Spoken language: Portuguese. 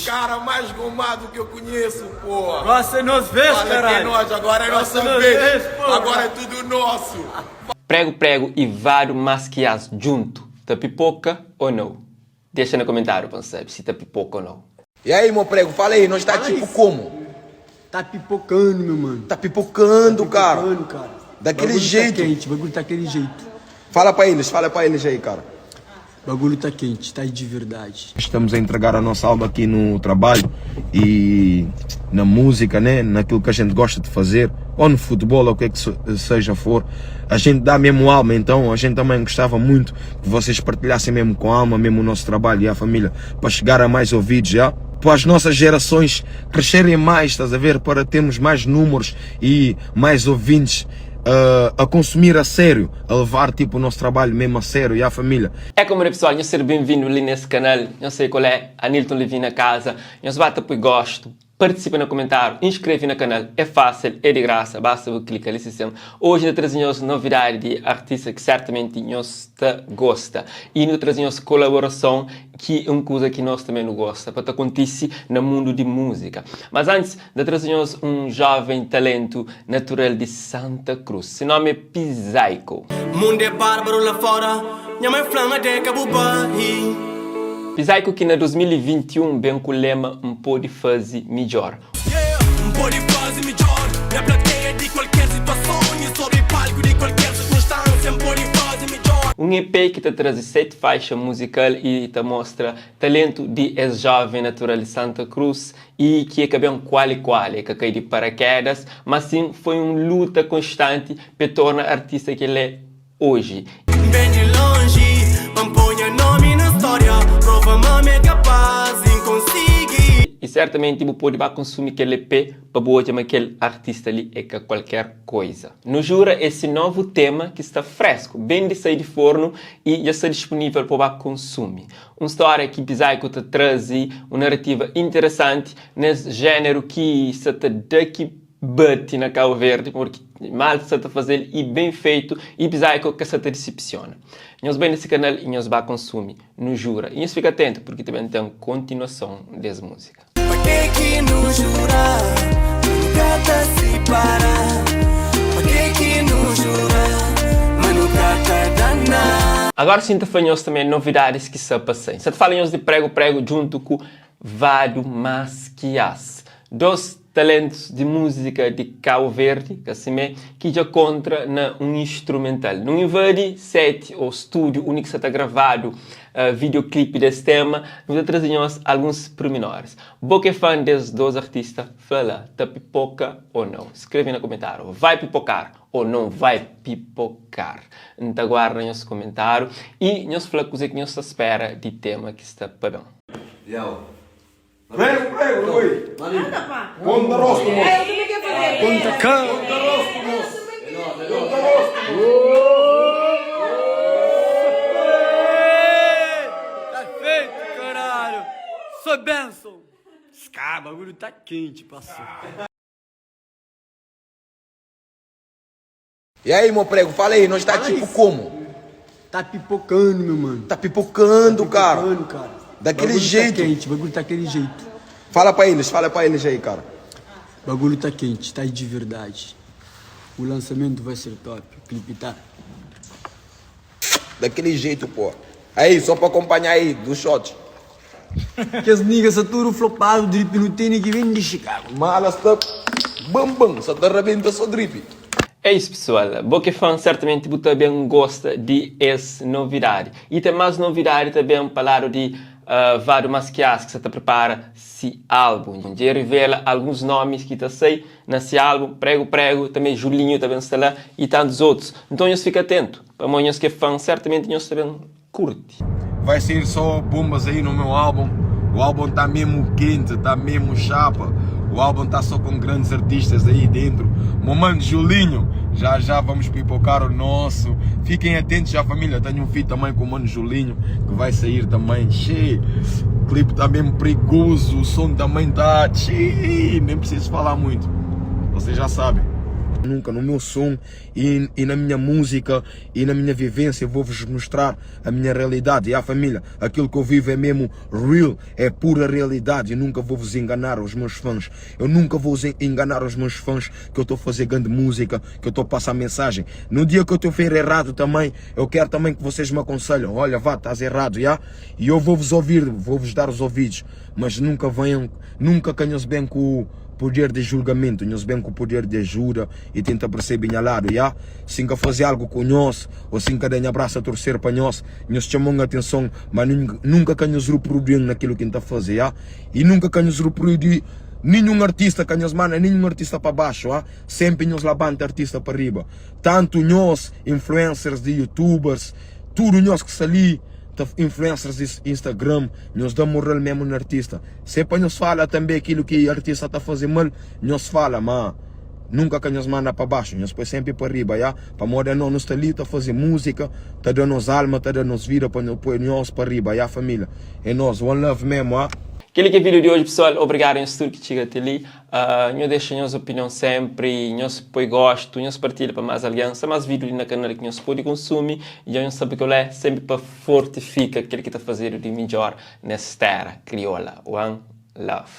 cara mais gomado que eu conheço, porra. Você nos vês, caralho. É nós, agora é nossa vez. Agora é tudo nosso. Prego, prego e vários masquias junto. Tá pipoca ou não? Deixa no comentário pra saber se tá pipoca ou não. E aí, meu prego, fala aí, nós tá tipo como? Tá pipocando, meu mano. Tá pipocando, cara. Daquele Bagulho jeito. Tá quente, bagulho tá aquele jeito. Fala pra eles aí, cara. Bagulho tá quente, tá de verdade. Estamos a entregar a nossa alma aqui no trabalho e na música, né? Naquilo que a gente gosta de fazer, ou no futebol, ou o que é que seja for. A gente dá mesmo alma, então a gente também gostava muito que vocês partilhassem mesmo com a alma, mesmo o nosso trabalho e a família, para chegar a mais ouvidos já. Para as nossas gerações crescerem mais, estás a ver? Para termos mais números e mais ouvintes a consumir a sério, a levar tipo o nosso trabalho mesmo a sério e a família. É como é pessoal, eu ser bem-vindo ali nesse canal, eu sei qual é, Anilton Levi na casa, eu se bata por gosto, participe no comentário, inscreve no canal, é fácil, é de graça, basta você clicar ali sistema. Hoje nós trazemos novidade de artista que certamente nós gosta e nós trazemos colaboração que é uma coisa que nós também não gosta, para acontecer no mundo de música. Mas antes, nós trazemos um jovem talento natural de Santa Cruz, seu nome é Pizaico. Mundo é bárbaro lá fora, minha mãe flama de Cabo Barri. Pizaico que na 2021 vem com o lema pode fazer melhor. Pode fazer melhor, na plateia de qualquer situação e sobre palco de qualquer circunstância, pode fazer melhor. Um EP que te traz 7 faixas musicais e te mostra talento de ex-jovem natural de Santa Cruz e que é bem quali, que cai de paraquedas, mas sim foi uma luta constante para tornar artista que ele é hoje. Bem de longe, põe nome na história, prova mami é capaz de conseguir. E certamente você pode consumir aquele EP para botar aquele artista ali é que qualquer coisa. Nos jura esse novo tema que está fresco, bem de sair de forno e já está disponível para consumir. Uma história que Pizaico te traz uma narrativa interessante nesse gênero que está daqui bate na Cabo Verde, porque mal se está fazer e bem feito e Pizaico que se te decepciona. Nós bem nesse canal e nós vamos consumir, nos jura. E nós fica atento porque também tem continuação dessa música. Pra que nos jura, nunca tá se parar. Pra que nos jura, mas nunca tá danar. Agora sim, nós também novidades que se passam. Se te falamos de prego junto com vários masquias. Dois talentos de música de Cabo Verde, que já contra na um instrumental. Não invade set ou estúdio único que está gravado videoclipe desse tema, nós trazemos alguns pormenores. Boa fã desses dois artistas, fala, tá pipoca ou não? Escreve no comentário, vai pipocar ou não vai pipocar? Então aguarda nos comentários e nos fala coisa que nos espera de tema que está para bem. Prego, oi. Anda, pá. Conta rosto, moço. Eu também quero fazer. Conta cá. Conta rosto, moço. Tá feito, caralho. Sou benção. Cara, o bagulho tá quente, parceiro. E aí, meu prego, fala aí, nós tá tipo como? Tá pipocando, meu mano. Tá pipocando, cara. Daquele Bagulho jeito. Tá quente, bagulho tá aquele jeito. Fala pra eles aí, cara. Bagulho tá quente, tá de verdade. O lançamento vai ser top, o clipe tá. Daquele jeito, pô. Aí, só pra acompanhar aí, do shot. Que as niggas são tudo flopado, drip no tênis que vem de Chicago. Malas tá bam, só te arrebenta só drip. É isso, pessoal. Boa fã certamente também gosta de essa novidade. E tem mais novidade também, falar de vários masquias que você prepara esse álbum. Já revela alguns nomes que está aí nesse álbum. Prego, também Julinho também está lá e tantos outros. Então, nós fica atento. Para nós que é fã, certamente nós também curte. Vai ser só bombas aí no meu álbum. O álbum tá mesmo quente, tá mesmo chapa. O álbum tá só com grandes artistas aí dentro. Meu mano Julinho, já vamos pipocar o nosso. Fiquem atentos já, família. Tenho um feat também com o mano Julinho que vai sair também. Cheio. O clipe tá mesmo perigoso. O som também tá. Nem preciso falar muito. Vocês já sabem. Nunca no meu som e na minha música e na minha vivência vou-vos mostrar a minha realidade. E a família, aquilo que eu vivo é mesmo real, é pura realidade. E nunca vou-vos enganar os meus fãs. Eu nunca vou enganar os meus fãs que eu estou a fazer grande música, que eu estou a passar mensagem. No dia que eu estou a ver errado também, eu quero também que vocês me aconselham. Olha, vá, estás errado, já? E eu vou-vos ouvir, vou-vos dar os ouvidos. Mas nunca venham, nunca canham-se bem com o poder de julgamento, nós bem com o poder de ajuda e tenta perceber bem lado, já? Se que fazer algo com nós, ou se que dar abraço a torcer para nós chamam a atenção, mas nunca que nos reproduzir naquilo que está a fazer, já? E nunca que nos reproduzir nenhum artista que nos manda, nenhum artista para baixo, já? Sempre nos levanta artista para riba. Tanto nós, influencers de youtubers, tudo nós que sali, influencers de Instagram, nós damos moral mesmo no artista. Sempre nos fala também aquilo que o artista está fazendo mal, nos fala, mas nunca que nos manda para baixo, nós põe sempre para riba, já? Para moda não está ali, está a fazer música, está dando nos alma, está dando nos vida, para nós para riba, já família? É nós, one love mesmo, já? Aquele que é o vídeo de hoje, pessoal. Obrigado em tudo que chega até ali. Eu deixo a nossa opinião sempre, nós põe gosto, nós partilha para mais aliança, mais vídeos na canal que nós pode consumir e eu sabe que eu é sempre para fortificar aquele que está fazendo de melhor nessa terra crioula. One love.